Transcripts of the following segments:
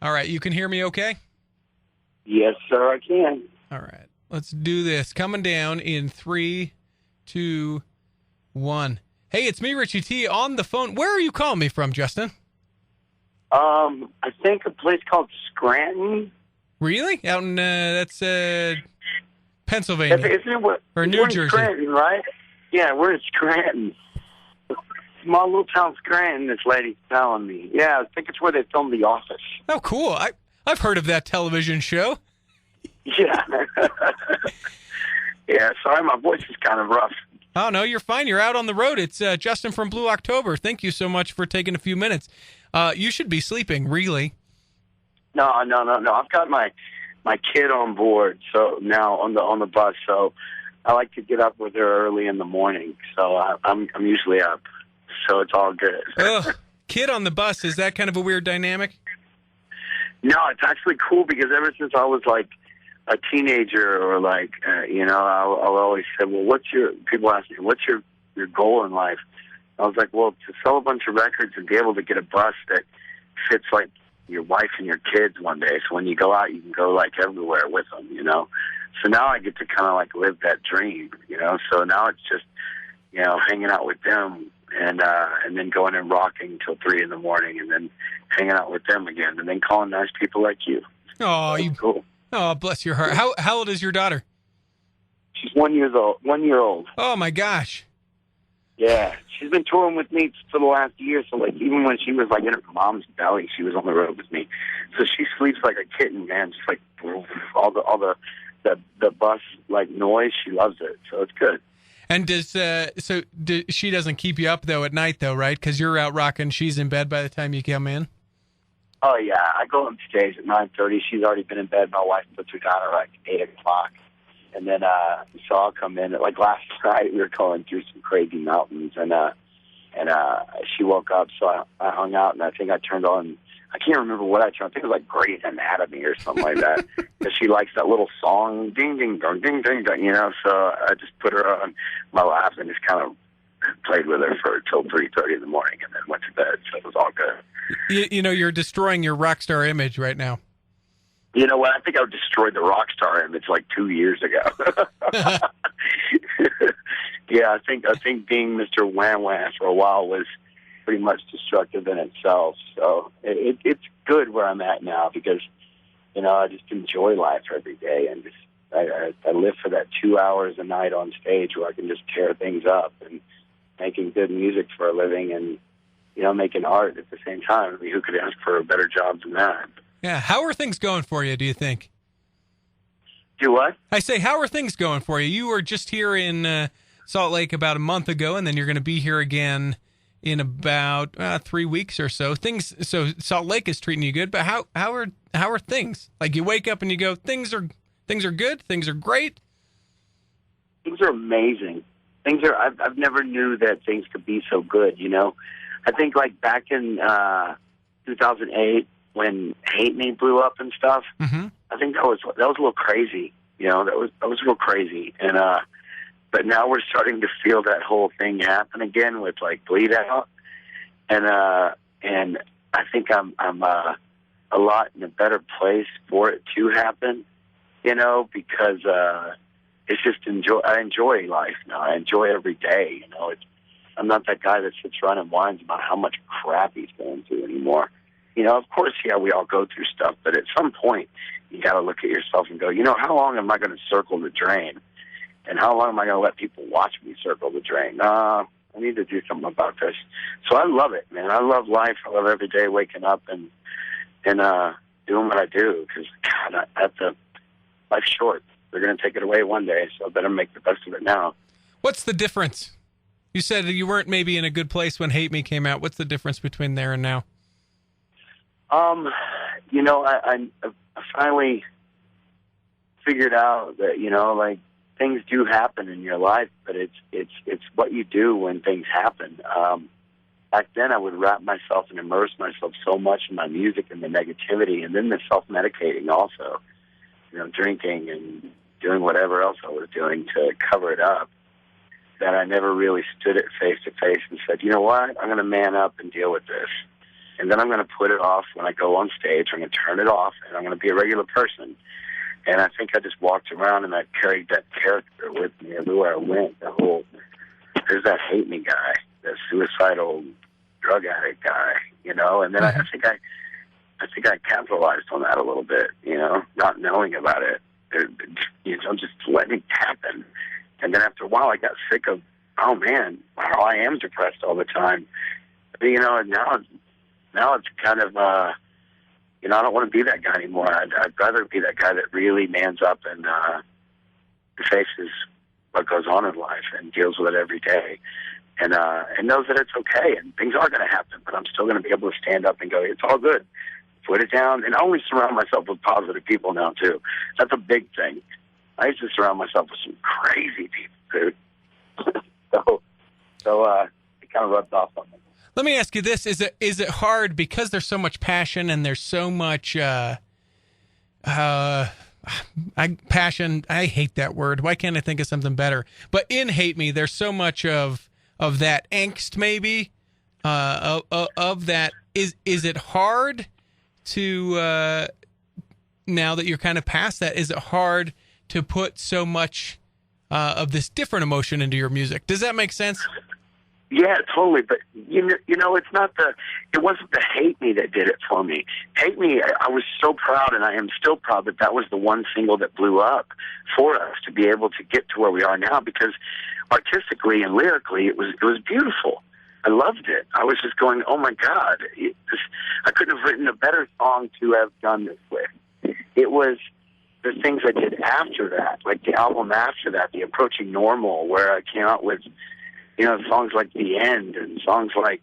All right, you can hear me okay? Yes, sir, I can. All right, let's do this. Coming down in 3, 2, 1. Hey, it's me, Richie T, on the phone. Where are you calling me from, Justin? I think a place called Scranton. Really? Out in, that's Pennsylvania. Isn't it what, or New we're Jersey. In Scranton, right? Yeah, we're in Scranton. Small little town Scranton, this lady's telling me. Yeah, I think it's where they filmed The Office. Oh, cool. I've heard of that television show. Yeah. Yeah, sorry, my voice is kind of rough. Oh, no, you're fine. You're out on the road. It's Justin from Blue October. Thank you so much for taking a few minutes. You should be sleeping, really. No. I've got my kid on board, so now on the bus, so I like to get up with her early in the morning. So I'm usually up, so it's all good. Ugh, kid on the bus, is that kind of a weird dynamic? No, it's actually cool because ever since I was like a teenager or like, I'll always say, well, people ask me, what's your goal in life? I was like, well, to sell a bunch of records and be able to get a bus that fits like your wife and your kids one day. So when you go out, you can go like everywhere with them, So now I get to kind of like live that dream, So now it's just, hanging out with them and then going and rocking till 3 a.m. and then hanging out with them again and then calling nice people like you. Oh, cool. Oh, bless your heart. How old is your daughter? She's 1 year old. 1 year old. Oh my gosh. Yeah, she's been touring with me for the last year. So like, even when she was like in her mom's belly, she was on the road with me. So she sleeps like a kitten, man. Just like all the bus like noise. She loves it. So it's good. And she doesn't keep you up though at night though, right? Because you're out rocking. She's in bed by the time you come in. Oh yeah, I go on stage at 9:30. She's already been in bed. My wife puts her down at like 8 o'clock. And then, so I'll come in. Like last night, we were going through some crazy mountains, and she woke up, so I hung out, and I think I turned on, I can't remember what I turned. I think it was like Grey's Anatomy or something like that, because she likes that little song, ding, ding, dong, ding, ding, dong, so I just put her on my lap and just kind of played with her till 3:30 in the morning, and then went to bed, so it was all good. You're destroying your rock star image right now. You know what? I think I destroyed the rock star image like 2 years ago. Yeah, I think being Mr. Wham Wham for a while was pretty much destructive in itself. So it's good where I'm at now because, I just enjoy life every day and just I live for that 2 hours a night on stage where I can just tear things up and making good music for a living and, making art at the same time. I mean, who could ask for a better job than that? Yeah, how are things going for you, do you think? Do what? I say, how are things going for you? You were just here in Salt Lake about a month ago, and then you're going to be here again in about 3 weeks or so. So Salt Lake is treating you good, but how are things? Like you wake up and you go, things are good, things are great. Things are amazing. I've never knew that things could be so good. I think like back in 2008. When Hate Me blew up and stuff, mm-hmm. I think that was a little crazy. That was real crazy. And but now we're starting to feel that whole thing happen again with like Bleed Out, and I think I'm a lot in a better place for it to happen. Because it's just I enjoy life now. I enjoy every day. I'm not that guy that sits around and whines about how much crap he's going through anymore. Of course, yeah, we all go through stuff, but at some point, you got to look at yourself and go, how long am I going to circle the drain? And how long am I going to let people watch me circle the drain? I need to do something about this. So I love it, man. I love life. I love every day waking up and doing what I do because, God, life's short. They're going to take it away one day, so I better make the best of it now. What's the difference? You said you weren't maybe in a good place when Hate Me came out. What's the difference between there and now? I finally figured out that, like things do happen in your life, but it's what you do when things happen. Back then I would wrap myself and immerse myself so much in my music and the negativity and then the self-medicating also, drinking and doing whatever else I was doing to cover it up, that I never really stood it face to face and said, you know what, I'm going to man up and deal with this. and then I'm going to put it off when I go on stage. I'm going to turn it off, and I'm going to be a regular person. And I think I just walked around and I carried that character with me everywhere I went. There's that hate me guy, that suicidal drug addict guy, And then I think I capitalized on that a little bit, not knowing about it. Just letting it happen. And then after a while, I got sick of, oh man, wow, I am depressed all the time. And now it's kind of, I don't want to be that guy anymore. I'd rather be that guy that really mans up and faces what goes on in life and deals with it every day, and knows that it's okay and things are going to happen, but I'm still going to be able to stand up and go, it's all good. Put it down, and I always surround myself with positive people now too. That's a big thing. I used to surround myself with some crazy people, dude. so it kind of rubbed off on me. Let me ask you this: is it hard because there's so much passion and there's so much passion? I hate that word. Why can't I think of something better? But in Hate Me, there's so much of that angst, maybe of that. Is it hard to now that you're kind of past that? Is it hard to put so much of this different emotion into your music? Does that make sense? Yeah, totally. But it wasn't the Hate Me that did it for me. Hate Me, I was so proud, and I am still proud that was the one single that blew up for us to be able to get to where we are now, because artistically and lyrically it was beautiful. I loved it. I was just going, oh my God, I couldn't have written a better song to have done this with. It was the things I did after that, like the album after that, The Approaching Normal, where I came out with songs like The End and songs like,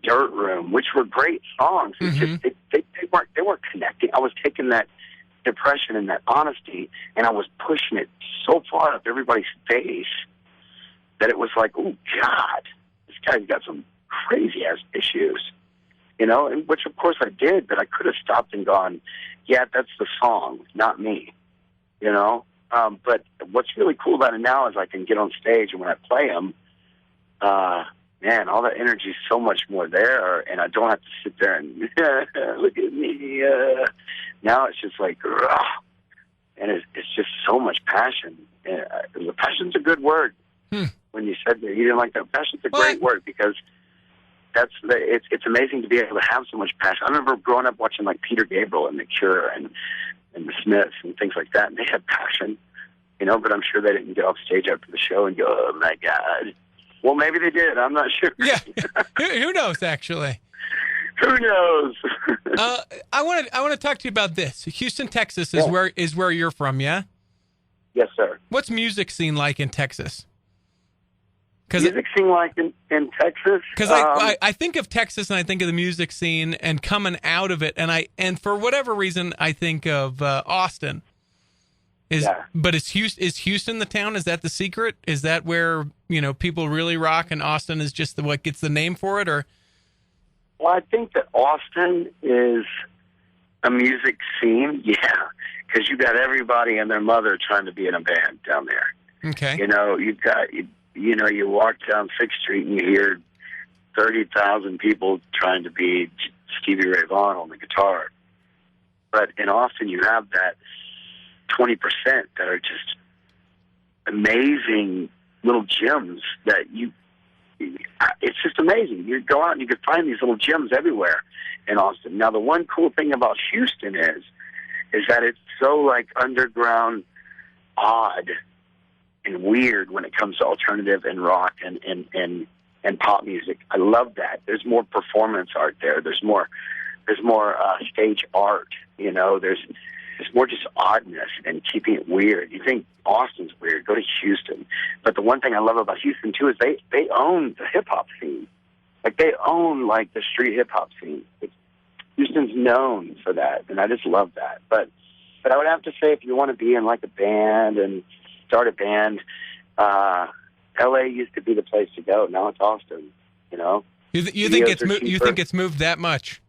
Dirt Room, which were great songs. Mm-hmm. It's just, they weren't connecting. I was taking that depression and that honesty, and I was pushing it so far up everybody's face that it was like, oh God, this guy's got some crazy ass issues, and which of course I did, but I could have stopped and gone, yeah, that's the song, not me, But what's really cool about it now is I can get on stage, and when I play them, man, all that energy is so much more there, and I don't have to sit there and look at me. Now it's just like, ugh, and it's just so much passion. Passion's a good word. When you said that you didn't like that, passion's a great word, because it's amazing to be able to have so much passion. I remember growing up watching like Peter Gabriel and The Cure and the Smiths and things like that, and they had passion, but I'm sure they didn't get off stage after the show and go, oh my God. Well, maybe they did. I'm not sure. Yeah. Who knows, actually? Who knows? I want to talk to you about this. Houston, Texas is where you're from, yeah? Yes, sir. What's music scene like in Texas? Music scene like in Texas? Because I think of Texas and I think of the music scene and coming out of it, and for whatever reason I think of Austin. But is Houston the town? Is that the secret? Is that where people really rock, and Austin is just what gets the name for it? Or well, I think that Austin is a music scene, because you got everybody and their mother trying to be in a band down there. Okay, you've got you walk down 6th Street and you hear 30,000 people trying to be Stevie Ray Vaughan on the guitar. But in Austin, you have that 20% that are just amazing little gems that it's just amazing. You go out and you can find these little gems everywhere in Austin. Now, the one cool thing about Houston is that it's so like underground, odd, and weird when it comes to alternative and rock and pop music. I love that. There's more performance art there. There's more stage art. There's more just oddness and keeping it weird. You think Austin's weird, go to Houston. But the one thing I love about Houston too is they own the hip hop scene. Like they own like the street hip hop scene. Houston's known for that, and I just love that. But I would have to say, if you want to be in like a band and start a band, LA used to be the place to go. Now it's Austin. You think it's moved that much?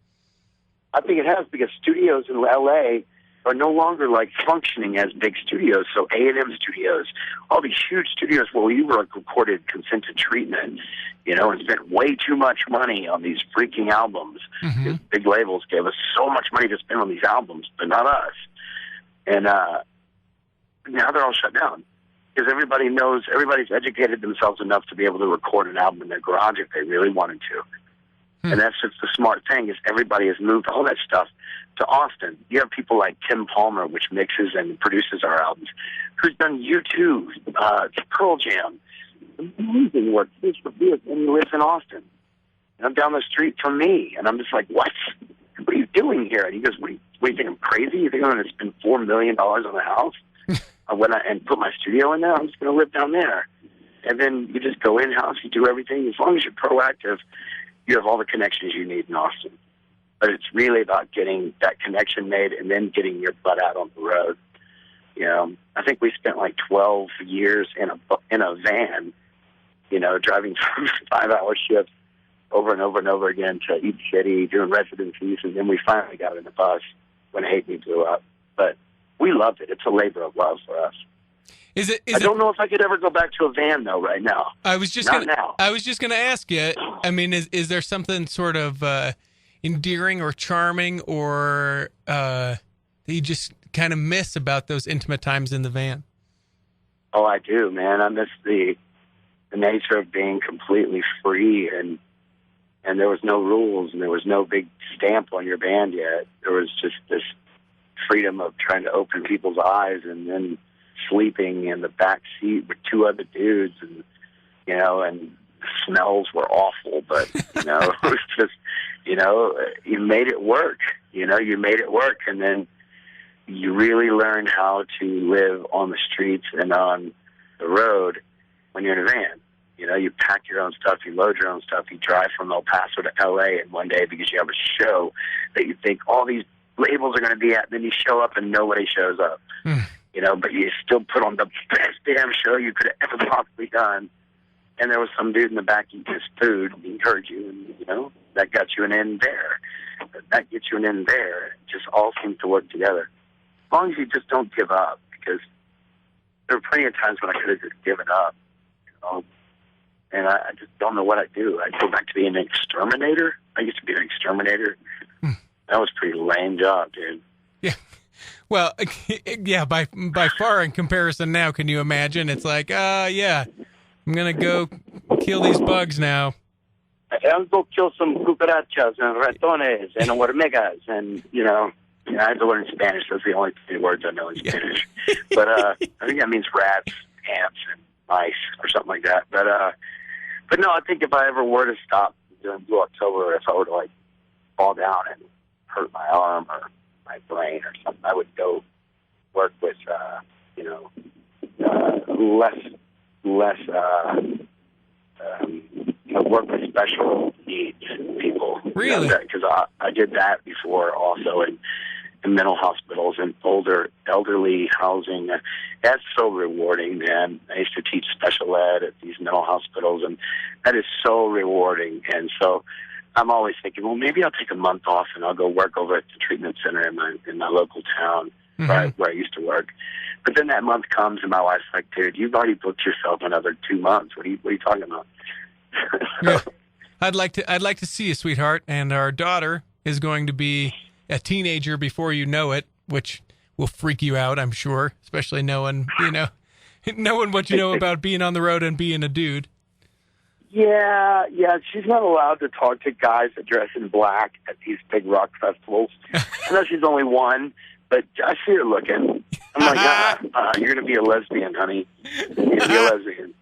I think it has, because studios in LA are no longer like functioning as big studios. So A&M Studios, all these huge studios where we recorded Consented Treatment, you know, and spent way too much money on these freaking albums. Mm-hmm. Big labels gave us so much money to spend on these albums, but not us. And now they're all shut down because everybody's educated themselves enough to be able to record an album in their garage if they really wanted to. And that's just the smart thing is everybody has moved all that stuff to Austin. You have people like Tim Palmer, which mixes and produces our albums, who's done U2, Pearl Jam, amazing work. And he lives in Austin. And I'm down the street from me, and I'm just like, what? What are you doing here? And he goes, what do you think I'm crazy? You think I'm going to spend $4 million on a house and put my studio in there? I'm just going to live down there. And then you just go in-house, you do everything. As long as you're proactive, you have all the connections you need in Austin. But it's really about getting that connection made and then getting your butt out on the road. You know, I think we spent like 12 years in a van, you know, driving 5-hour shifts over and over and over again to each city, doing residencies, and then we finally got in the bus when Hate Me blew up. But we loved it. It's a labor of love for us. I don't know if I could ever go back to a van though. Right now, I was just going to ask you. I mean, is there something sort of endearing or charming, or that you just kind of miss about those intimate times in the van? Oh, I do, man. I miss the nature of being completely free, and there was no rules, and there was no big stamp on your band yet. There was just this freedom of trying to open people's eyes, and then sleeping in the back seat with two other dudes, and you know, and the smells were awful, but you know, it was just, you know, you made it work. You know, you made it work, and then you really learn how to live on the streets and on the road when you're in a van. You know, you pack your own stuff, you load your own stuff, you drive from El Paso to L.A. in one day because you have a show that you think all these labels are going to be at, and then you show up and nobody shows up. You know, but you still put on the best damn show you could have ever possibly done. And there was some dude in the back eating his food, and he heard you, and, you know, that got you an end there. That gets you an end there. It just all seems to work together. As long as you just don't give up, because there were plenty of times when I could have just given up, you know, and I just don't know what I'd do. I'd go back to being an exterminator. I used to be an exterminator. That was a pretty lame job, dude. Yeah. Well, yeah, by far in comparison now, can you imagine? It's like, yeah, I'm going to go kill these bugs now. I'll go kill some cucarachas and ratones and hormigas, and, you know, I had to learn Spanish. Those are the only 2 words I know in Spanish. But I think that means rats, ants, and mice or something like that. But no, I think if I ever were to stop doing Blue October, if I were to, like, fall down and hurt my arm or my brain or something, I would go work with, you know, work with special needs people. Really? Because I did that before also in mental hospitals and elderly housing. That's so rewarding, man. I used to teach special ed at these mental hospitals, and that is so rewarding. And so I'm always thinking, well, maybe I'll take a month off and I'll go work over at the treatment center in my local town where I used to work. But then that month comes, and my wife's like, dude, you've already booked yourself another 2 months. What are you talking about? Yeah. I'd like to see you, sweetheart. And our daughter is going to be a teenager before you know it, which will freak you out, I'm sure, especially knowing what you know about being on the road and being a dude. Yeah, she's not allowed to talk to guys that dress in black at these big rock festivals. I know she's only 1, but I see her looking. I'm like, you're going to be a lesbian, honey. You're going to be a lesbian.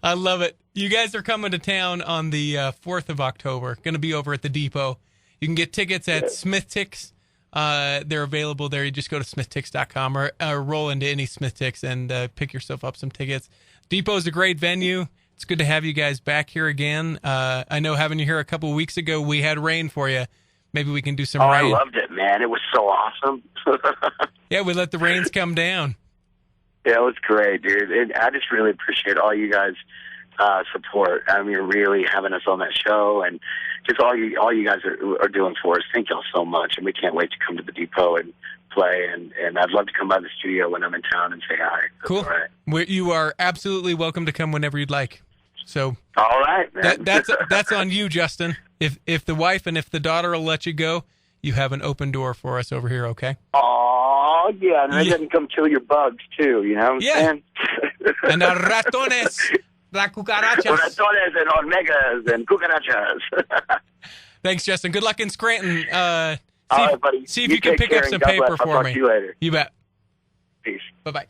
I love it. You guys are coming to town on the 4th of October. Going to be over at the Depot. You can get tickets at Smith Tix. They're available there. You just go to smithtix.com or roll into any Smith Tix and pick yourself up some tickets. Depot's a great venue. It's good to have you guys back here again. I know having you here a couple of weeks ago, we had rain for you. Maybe we can do some rain. I loved it, man. It was so awesome. Yeah, we let the rains come down. Yeah, it was great, dude. And I just really appreciate all you guys' support. I mean, really having us on that show, and just all you guys are doing for us. Thank y'all so much, and we can't wait to come to the Depot and play, and I'd love to come by the studio when I'm in town and say hi. That's Cool. all right. You are absolutely welcome to come whenever you'd like. So All right, man. that's on you, Justin. If the wife and if the daughter will let you go, you have an open door for us over here, okay? Oh, yeah, and they didn't come kill your bugs, too, you know what I'm saying? And the ratones, la cucarachas. Ratones and hormigas and cucarachas. Thanks, Justin. Good luck in Scranton. All right, buddy. See if you can pick up some paper for me. I'll talk to you later. You bet. Peace. Bye-bye.